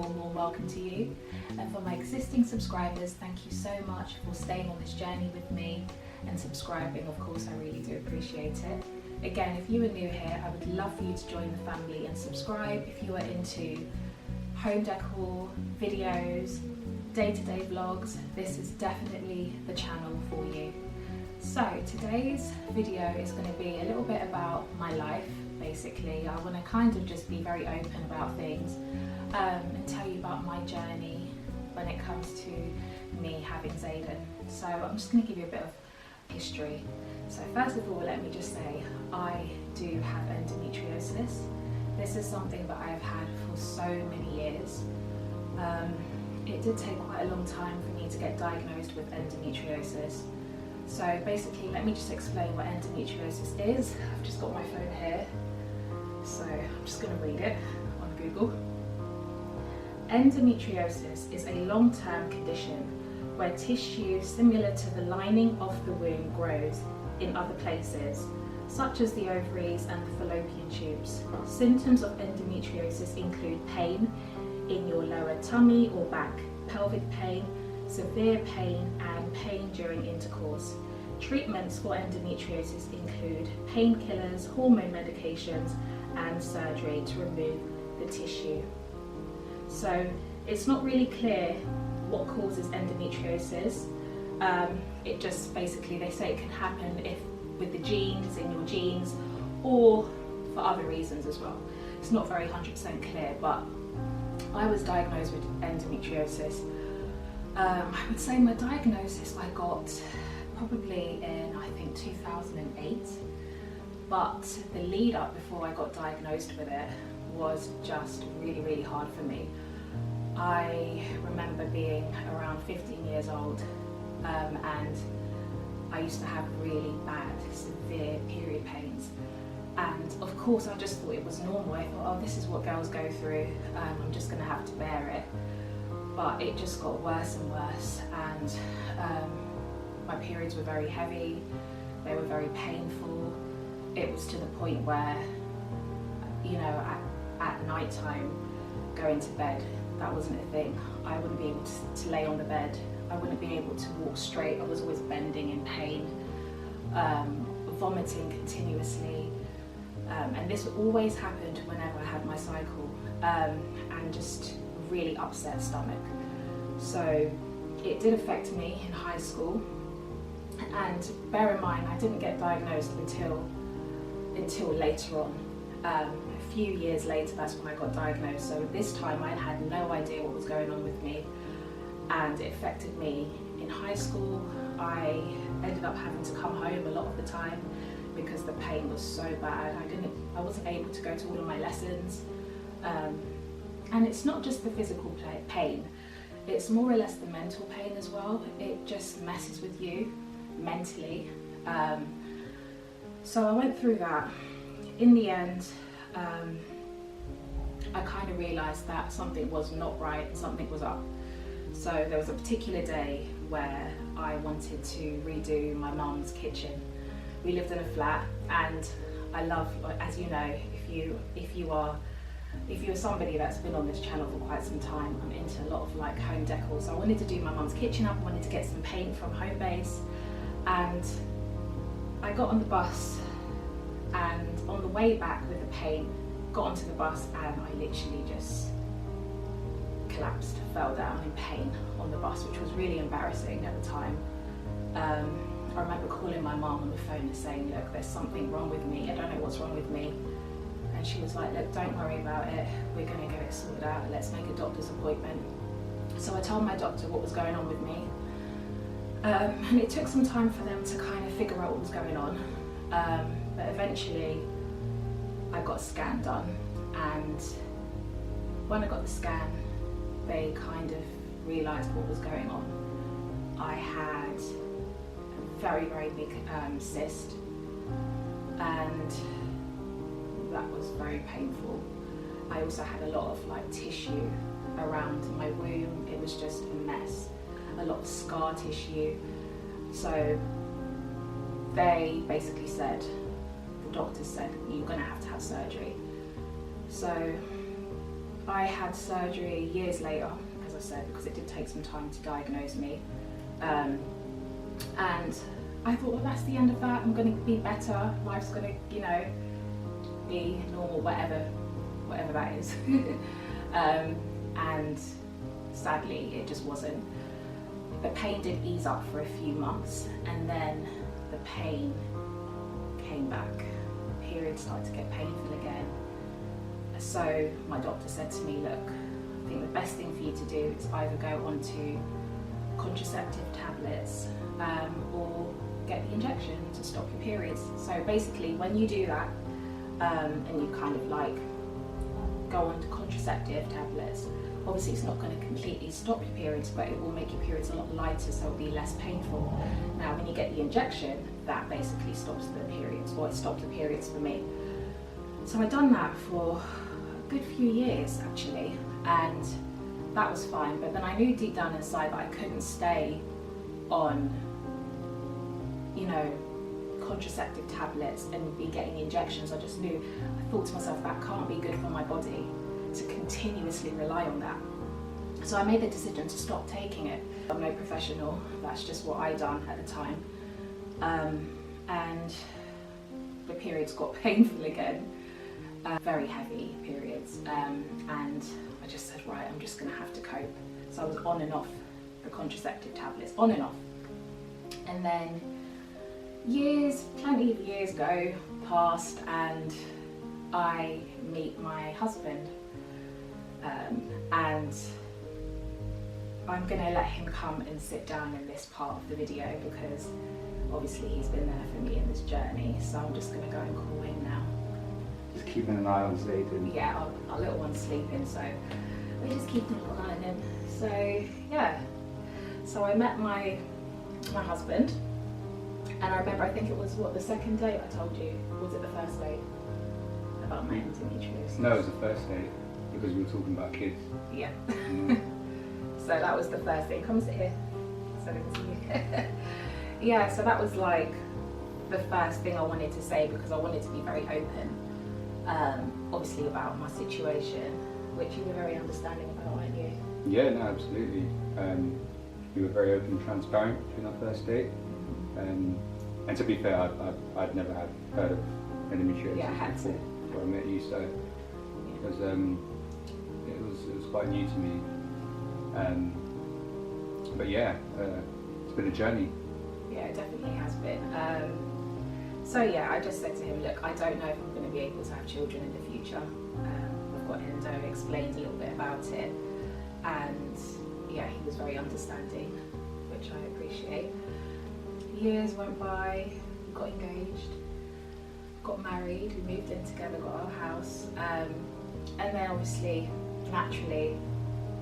warm welcome to you. And for my existing subscribers, thank you so much for staying on this journey with me and subscribing. Of course, I really do appreciate it. Again, if you are new here, I would love for you to join the family and subscribe if you are into home decor, videos, day-to-day vlogs. This is definitely the channel for you. So today's video is going to be a little bit about my life. Basically, I want to kind of just be very open about things and tell you about my journey when it comes to me having Zayden. So I'm just going to give you a bit of history. So first of all, let me just say I do have endometriosis. This is something that I've had for so many years. It did take quite a long time for me to get diagnosed with endometriosis. So basically, let me just explain what endometriosis is. I've just got my phone here, so I'm just going to read it on Google. Endometriosis is a long-term condition where tissue similar to the lining of the womb grows in other places, such as the ovaries and the fallopian tubes. Symptoms of endometriosis include pain in your lower tummy or back, pelvic pain, severe pain, and pain during intercourse. Treatments for endometriosis include painkillers, hormone medications, and surgery to remove the tissue. So it's not really clear what causes endometriosis. It just basically, they say it can happen if with the genes, in your genes, or for other reasons as well. It's not very 100% clear, but I was diagnosed with endometriosis. I would say my diagnosis I got probably in, I think, 2008, but the lead up before I got diagnosed with it was just really hard for me. I remember being around 15 years old and I used to have really bad, severe period pains. And of course I just thought it was normal. I thought, oh, this is what girls go through, I'm just gonna have to bear it. But it just got worse and worse, and my periods were very heavy, they were very painful. It was to the point where, you know, at night time, going to bed, that wasn't a thing. I wouldn't be able to lay on the bed, I wouldn't be able to walk straight, I was always bending in pain, vomiting continuously. And this always happened whenever I had my cycle, and just really upset stomach. So it did affect me in high school, and bear in mind I didn't get diagnosed until later on. A few years later, that's when I got diagnosed. So this time I had no idea what was going on with me, and it affected me in high school. I ended up having to come home a lot of the time because the pain was so bad. I wasn't able to go to all of my lessons. And it's not just the physical pain, it's more or less the mental pain as well. It just messes with you mentally. So I went through that. In the end, I kind of realised that something was not right, something was up. So there was a particular day where I wanted to redo my mum's kitchen. We lived in a flat, and I love, as you know, if you're somebody that's been on this channel for quite some time, I'm into a lot of like home decor. So I wanted to do my mum's kitchen up, I wanted to get some paint from Homebase, and I got on the bus, and on the way back with the paint, got onto the bus and I literally just collapsed, fell down in pain on the bus, which was really embarrassing at the time. I remember calling my mum on the phone and saying, look, there's something wrong with me, I don't know what's wrong with me. And she was like, look, don't worry about it, we're going to get it sorted out, let's make a doctor's appointment. So I told my doctor what was going on with me, and it took some time for them to kind of figure out what was going on, but eventually I got a scan done, and when I got the scan they kind of realised what was going on. I had a very big cyst, and that was very painful. I also had a lot of like tissue around my womb. It was just a mess, a lot of scar tissue. So they basically said, the doctors said, you're going to have surgery. So I had surgery years later, as I said, because it did take some time to diagnose me. And I thought, well, that's the end of that. I'm going to be better. Life's going to, you know, be normal, whatever that is. And sadly, it just wasn't. The pain did ease up for a few months, and then the pain came back. Periods started to get painful again. So my doctor said to me, look, I think the best thing for you to do is either go onto contraceptive tablets or get the injection to stop your periods. So basically, when you do that and you kind of like go onto contraceptive tablets, obviously it's not going to completely stop your periods, but it will make your periods a lot lighter, so it'll be less painful. Now when you get the injection, that basically stops the periods, or it stopped the periods for me. So I'd done that for a good few years actually, and that was fine, but then I knew deep down inside that I couldn't stay on, you know, contraceptive tablets and be getting injections. I just knew, I thought to myself, that can't be good for my body to continuously rely on that. So I made the decision to stop taking it. I'm no professional, that's just what I done at the time. And the periods got painful again, very heavy periods, and I just said, right, I'm just gonna have to cope. So I was on and off the contraceptive tablets, on and off. And then plenty of years go past, and I meet my husband, and I'm gonna let him come and sit down in this part of the video because obviously he's been there for me in this journey. So I'm just gonna go and call him now. Just keeping an eye on Zayden. Yeah, our little one's sleeping, so we're just keeping an eye on him. So yeah, so I met my husband, and I remember, I think it was the second date I told you, was it the first date about my endometriosis? No, it was the first date because we were talking about kids. Yeah. So that was the first thing. Come sit here so they can see you. Yeah, so that was like the first thing I wanted to say, because I wanted to be very open, obviously about my situation, which you were very understanding about, weren't you? Yeah, no, absolutely. We were very open and transparent during our first date. And to be fair, I'd never heard of endometriosis before I met you, so it was quite new to me. But yeah, it's been a journey. Yeah, it definitely has been. So yeah, I just said to him, look, I don't know if I'm going to be able to have children in the future. I've got endo, explained a little bit about it, and yeah, he was very understanding, which I appreciate. Years went by, we got engaged, got married, we moved in together, got our house, and then obviously, naturally,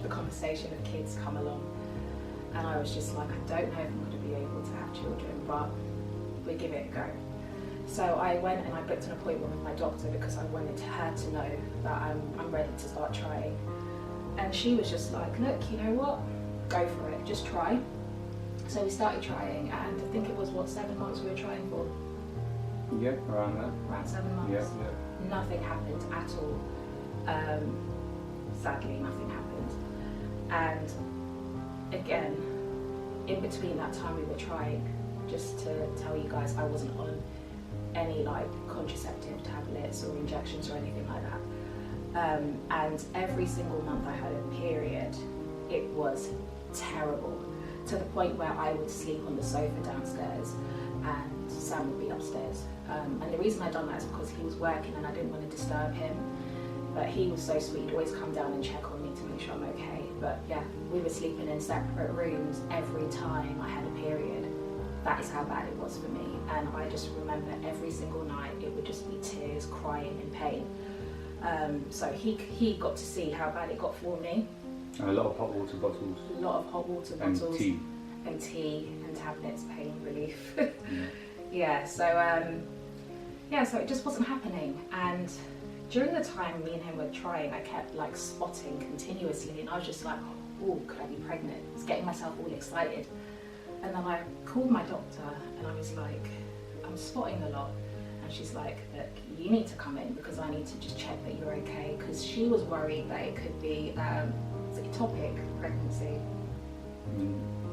the conversation of kids come along, and I was just like, I don't know if I'm going to be able to have children, but we give it a go. So I went and I booked an appointment with my doctor because I wanted her to know that I'm ready to start trying. And she was just like, look, you know what, go for it, just try. So we started trying, and I think it was, 7 months we were trying for? Yeah, around that. Around 7 months. Yeah. Nothing happened at all. Sadly, nothing happened. And again, in between that time we were trying, just to tell you guys, I wasn't on any like contraceptive tablets or injections or anything like that. And every single month I had a period, it was terrible, to the point where I would sleep on the sofa downstairs and Sam would be upstairs. And the reason I'd done that is because he was working and I didn't want to disturb him. But he was so sweet, he'd always come down and check on me to make sure I'm okay. But yeah, we were sleeping in separate rooms every time I had a period. That is how bad it was for me. And I just remember every single night it would just be tears, crying in pain. So he got to see how bad it got for me. And a lot of hot water bottles. A lot of hot water bottles. And tea. And tea and tablets, pain relief. Yeah. So it just wasn't happening. And during the time me and him were trying, I kept like spotting continuously, and I was just like, oh, could I be pregnant? I was getting myself all excited. And then I called my doctor and I was like, I'm spotting a lot. and she's like, look, you need to come in because I need to just check that you're okay, because she was worried that it could be ectopic pregnancy.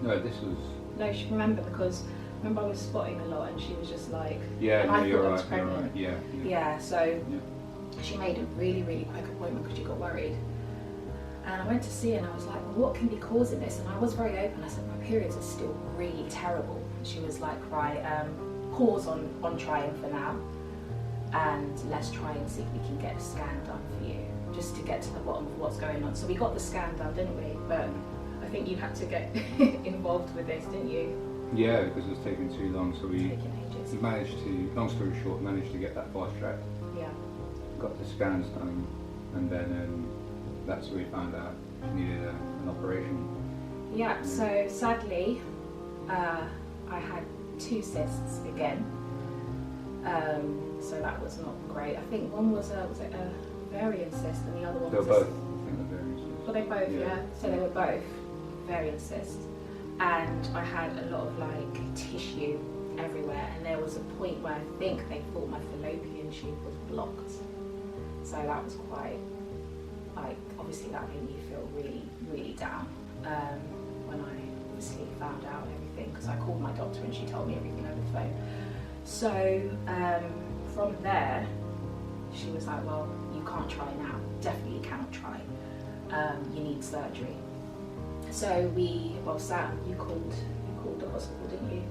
No, this was... No, she remembered because remember I was spotting a lot and she was just like, yeah, and no, I you're thought I right, was pregnant. you're right. Yeah, so she made a really, really quick appointment because she got worried. And I went to see her and I was like, well, what can be causing this? And I was very open. I said, my periods are still really terrible. And she was like, right, pause on trying for now. And let's try and see if we can get a scan done for you, just to get to the bottom of what's going on. So we got the scan done, didn't we? But I think you had to get involved with this, didn't you? Yeah, because it was taking too long. So we ages. managed to, long story short, managed to get that fast track. Yeah. Got the scans done, and then that's where we found out she needed an operation. Yeah, so sadly, I had 2 cysts again. So that was not great. I think one was a variant cyst and the other one was... They were both, I think, the variant cysts. Well, they both, yeah. So they were both variant cysts. And I had a lot of like tissue everywhere, and there was a point where I think they thought my fallopian tube was blocked. So that was quite, like, obviously that made me feel really, really down when I obviously found out everything, because I called my doctor and she told me everything over the phone. So from there, she was like, well, you can't try now. Definitely you cannot try. You need surgery. So Sam, you called the hospital, didn't you?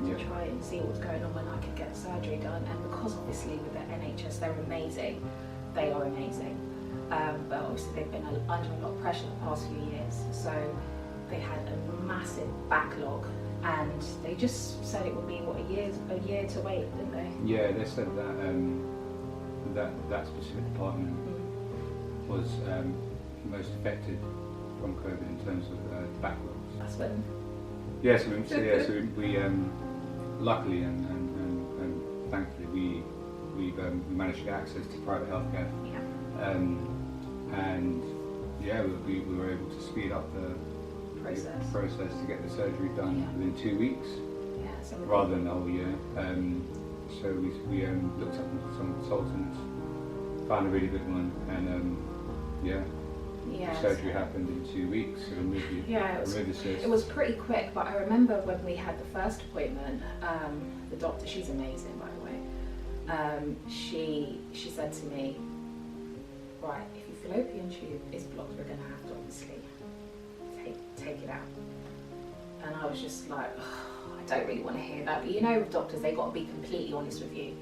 To try and see what was going on when I could get surgery done. And because obviously with the NHS, they're amazing. They are amazing. But obviously they've been under a lot of pressure the past few years. So they had a massive backlog, and they just said it would be a year to wait, didn't they? Yeah, they said that that specific department was most affected from COVID in terms of backlogs. That's when. Yes, so we luckily and thankfully we managed to get access to private healthcare. Yeah. And yeah, we were able to speed up the process to get the surgery done within 2 weeks, rather than the whole year. So we looked up some consultants, found a really good one, and surgery happened in 2 weeks. So It was pretty quick, but I remember when we had the first appointment, the doctor, she's amazing by the way, she said to me, right, if your fallopian tube is blocked, we're going to have to obviously take it out. And I was just like, oh, I don't really want to hear that. But you know, with doctors, they've got to be completely honest with you.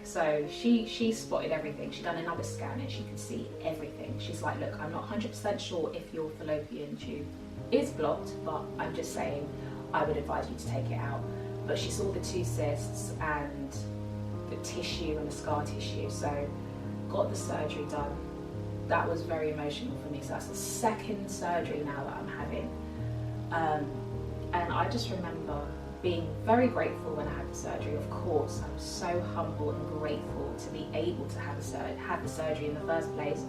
So she spotted everything. She'd done another scan and she could see everything. She's like, look, I'm not 100% sure if your fallopian tube is blocked, but I'm just saying I would advise you to take it out. But she saw the 2 cysts and the tissue and the scar tissue, so got the surgery done. That was very emotional for me. So that's the 2nd surgery now that I'm having. And I just remember being very grateful when I had the surgery. Of course, I was so humble and grateful to be able to have the surgery in the first place.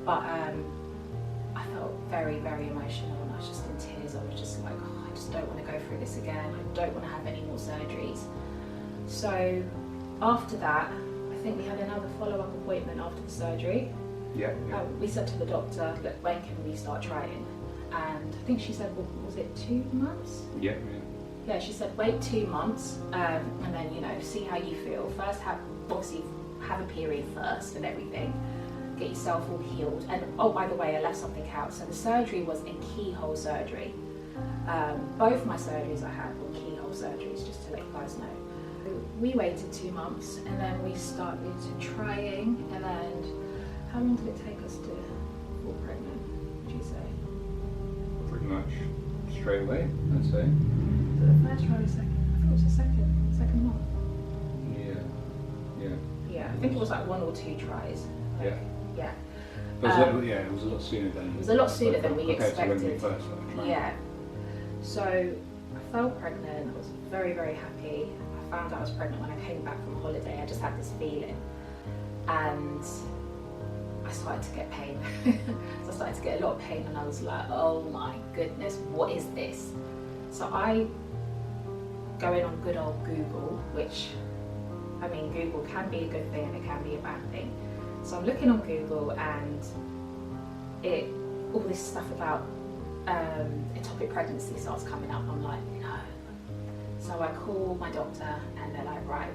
But I felt very, very emotional, and I was just in tears. I was just like, oh, I just don't want to go through this again. I don't want to have any more surgeries. So after that, I think we had another follow-up appointment after the surgery. Yeah. We said to the doctor, look, when can we start trying? And I think she said, well, was it 2 months? Yeah. Yeah, she said wait 2 months, and then, you know, see how you feel. First, obviously have a period first and everything. Get yourself all healed. And oh, by the way, I left something out. So the surgery was a keyhole surgery. Both my surgeries I had were keyhole surgeries, just to let you guys know. We waited 2 months, and then we started trying. And then, how long did it take us to fall pregnant, would you say? Pretty much straight away, I'd say. So the first try or second? I think it was the second one. Yeah, I think it was like 1 or 2 tries. Like, yeah. It was a lot sooner than. It was a lot sooner than we expected. To when we first started trying. Yeah. So I fell pregnant. I was very, very happy. I found out I was pregnant when I came back from holiday. I just had this feeling, and I started to get pain. So I started to get a lot of pain, and I was like, oh my goodness, what is this? So I, going on good old Google, which I mean, Google can be a good thing and it can be a bad thing. So I'm looking on Google and all this stuff about ectopic pregnancy starts coming up. I'm like, no. So I call my doctor and they're like, right,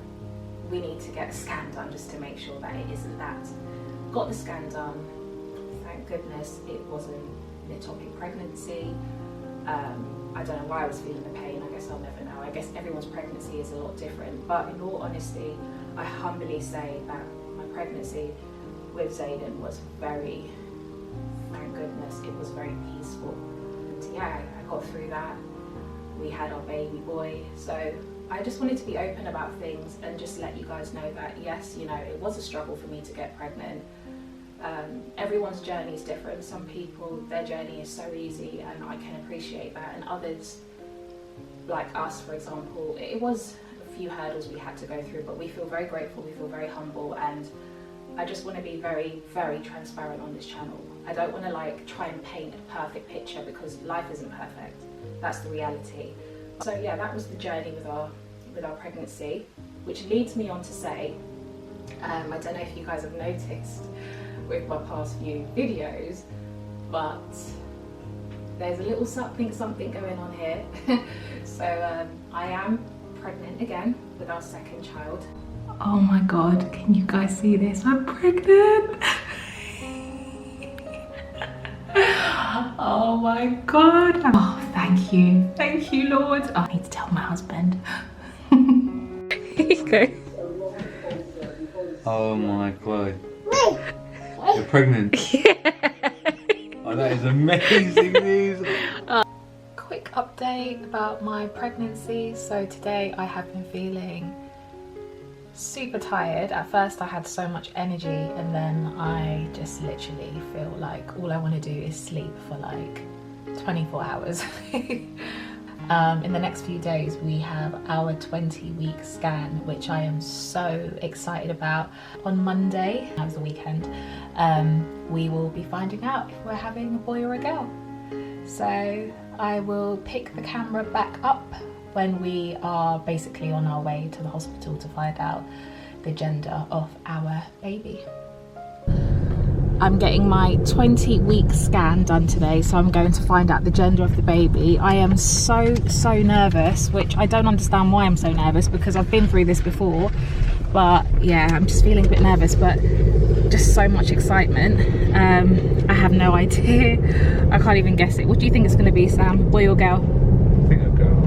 we need to get a scan done just to make sure that it isn't that. Got the scan done. Thank goodness it wasn't an ectopic pregnancy. I don't know why I was feeling the pain. I guess I'll never know. I guess everyone's pregnancy is a lot different. But in all honesty, I humbly say that my pregnancy with Zayden was very, thank goodness, it was very peaceful. And yeah, I got through that. We had our baby boy. So I just wanted to be open about things and just let you guys know that yes, you know, it was a struggle for me to get pregnant. Everyone's journey is different. Some people, their journey is so easy and I can appreciate that, and others, like us for example, it was a few hurdles we had to go through, but we feel very grateful, we feel very humble, and I just want to be very, very transparent on this channel. I don't want to like try and paint a perfect picture because life isn't perfect. That's the reality. So yeah, that was the journey with our pregnancy, which leads me on to say, I don't know if you guys have noticed with my past few videos, but there's a little something going on here. So I am pregnant again with our second child. Oh my god, can you guys see this? I'm pregnant! Oh my god! Oh, thank you Lord. I need to tell my husband. Here you go. Oh my god. You're pregnant? Yeah. Oh, that is amazing news. Quick update about my pregnancy. So today I have been feeling super tired. At first I had so much energy and then I just literally feel like all I want to do is sleep for like 24 hours. In the next few days we have our 20-week scan, which I am so excited about. On Monday, that was the weekend, we will be finding out if we're having a boy or a girl. So I will pick the camera back up when we are basically on our way to the hospital to find out the gender of our baby. I'm getting my 20-week scan done today, so I'm going to find out the gender of the baby. I am so nervous, which I don't understand why I'm so nervous because I've been through this before. But yeah, I'm just feeling a bit nervous, but just so much excitement. I have no idea. I can't even guess it. What do you think it's going to be, Sam? Boy or girl? I think a girl.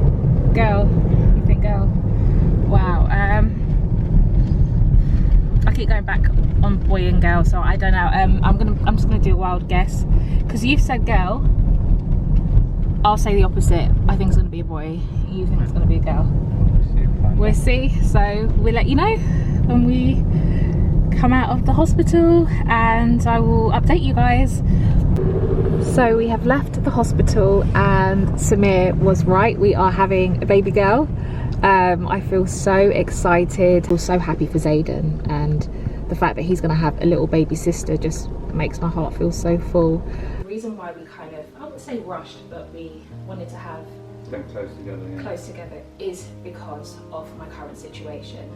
Girl? You think girl? Wow. I keep going back on boy and girl, so I don't know. I'm just gonna do a wild guess because you've said girl. I'll say the opposite. I think it's gonna be a boy. You think it's gonna be a girl. We'll see. So we'll let you know when we come out of the hospital, and I will update you guys. So we have left the hospital, and Samir was right. We are having a baby girl. I feel so excited. I'm so happy for Zayden, and the fact that he's going to have a little baby sister just makes my heart feel so full. The reason why we kind of, I wouldn't say rushed, but we wanted to have them close together, yeah. Close together is because of my current situation.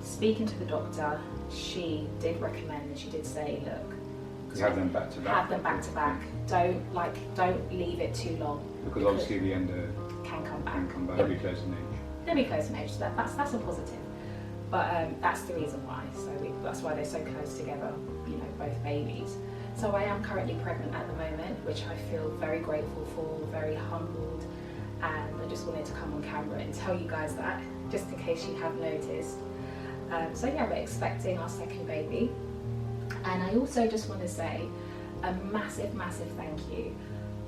Speaking to the doctor, she did recommend and she did say, look, have them back to back. Have them back to back. Don't leave it too long. Because obviously the endo can come back. They'll be close in age. They'll be close in age, so that's a positive. But that's the reason why. So that's why they're so close together, you know, both babies. So I am currently pregnant at the moment, which I feel very grateful for, very humbled, and I just wanted to come on camera and tell you guys that, just in case you have noticed. So yeah, we're expecting our second baby. And I also just want to say a massive thank you.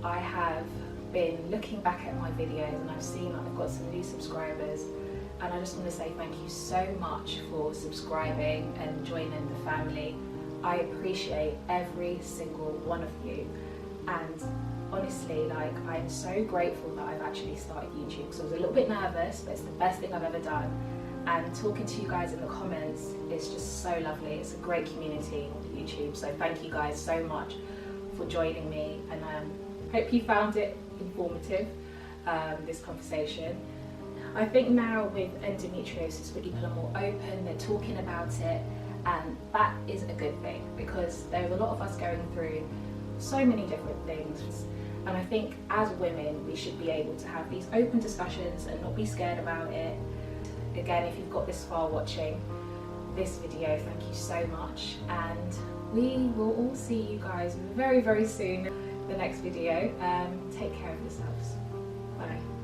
I have been looking back at my videos and I've seen that I've got some new subscribers, and I just want to say thank you so much for subscribing and joining the family. I appreciate every single one of you, and honestly, like, I'm so grateful that I've actually started YouTube, because I was a little bit nervous, but it's the best thing I've ever done. And talking to you guys in the comments is just so lovely. It's a great community on YouTube, so thank you guys so much for joining me, and hope you found it informative, this conversation. I think now with endometriosis, people are more open, they're talking about it, and that is a good thing, because there's a lot of us going through so many different things. And I think as women, we should be able to have these open discussions and not be scared about it. Again, if you've got this far watching this video, thank you so much. And we will all see you guys very, very soon in the next video. Take care of yourselves. Bye.